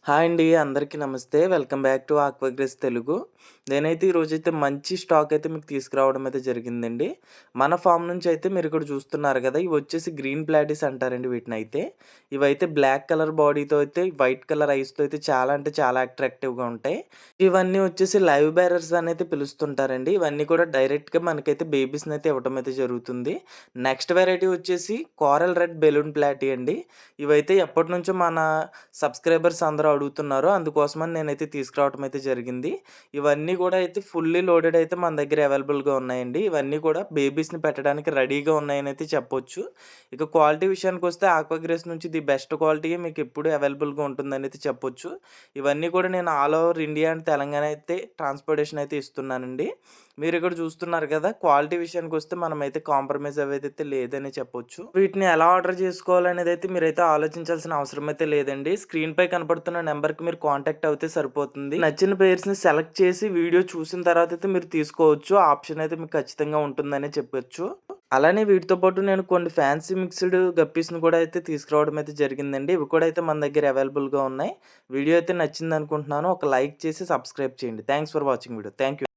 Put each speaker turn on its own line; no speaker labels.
Hi అండి. అందరికీ నమస్తే. వెల్కమ్ బ్యాక్ టు ఆక్వాగ్రెస్ తెలుగు. నేనైతే ఈరోజైతే మంచి స్టాక్ అయితే మీకు తీసుకురావడం అయితే జరిగిందండి. మన ఫార్మ్ నుంచి అయితే మీరిక్కడ చూస్తున్నారు గదా! ఇవొచ్చేసి గ్రీన్ ప్లాటీస్ అంటారండి వీటినైతే. ఇవైతే బ్లాక్ కలర్ బాడీతో అయితే వైట్ కలర్ ఐస్‌తో అయితే చాలా అంటే చాలా అట్రాక్టివ్‌గా ఉంటాయి. ఇవన్నీ వచ్చేసి లైవ్ బేరర్స్ అనైతే పిలుస్తుంటారండి. ఇవన్నీ కూడా డైరెక్ట్‌గా మనకైతే బేబీస్‌నైతే ఇవ్వటం అయితే జరుగుతుంది. నెక్స్ట్ వెరైటీ వచ్చేసి కోరల్ రెడ్ బెలూన్ ప్లాటీ అండి. ఇవైతే ఎప్పటినుంచో మన సబ్స్క్రైబర్స్ అందరూ అడుగుతున్నారు. అందుకోసమని నేనైతే తీసుకురావటం అయితే జరిగింది. ఇవన్నీ గూడా అయితే ఫుల్లీ లోడెడ్ అయితే మన దగ్గర అవైలబుల్‌గా ఉన్నాయండి. ఇవన్నీ కూడా బేబీస్‌ని పెట్టడానికి రెడీగా ఉన్నాయనైతే చెప్పొచ్చు. ఇక క్వాలిటీ విషయానికొస్తే ఆక్వాగ్రేస్ నుంచి ది బెస్ట్ క్వాలిటీయే మీకెప్పుడు అవైలబుల్‌గా ఉంటుందనైతే చెప్పొచ్చు. ఇవన్నీ కూడా నేను all over India and Telangana అయితే ట్రాన్స్‌పోర్టేషన్ అయితే ఇస్తున్నానండి. మీరిక్కడ చూస్తున్నారు కదా! క్వాలిటీ విషయానికొస్తే మనమైతే కాంప్రమైజ్ అవేదైతే లేదనే చెప్పొచ్చు. వీటిని ఎలా ఆర్డర్ చేసుకోవాలనేదైతే మీరైతే ఆలోచించాల్సిన అవసరం అయితే లేదండి. స్క్రీన్‌పై కనపడుతున్న నంబర్‌కి మీరు కాంటాక్ట్ అవుతే సరిపోతుంది. నచ్చిన పెయిర్స్‌ని సెలెక్ట్ చేసి వీడియో చూసిన తర్వాత అయితే మీరు తీసుకోవచ్చు. ఆ ఆప్షన్ అయితే మీకు ఖచ్చితంగా ఉంటుందనే చెప్పొచ్చు. అలానే వీటితో పాటు నేను కొన్ని ఫ్యాన్సీ మిక్స్‌డ్ గప్పీస్‌ని కూడా అయితే తీసుకురావడం అయితే జరిగిందండి. ఇవి కూడా అయితే మన దగ్గర అవైలబుల్‌గా ఉన్నాయి. వీడియో అయితే నచ్చిందనుకుంటున్నాను. ఒక లైక్ చేసి సబ్స్క్రైబ్ చేయండి. Thanks for watching video. Thank you.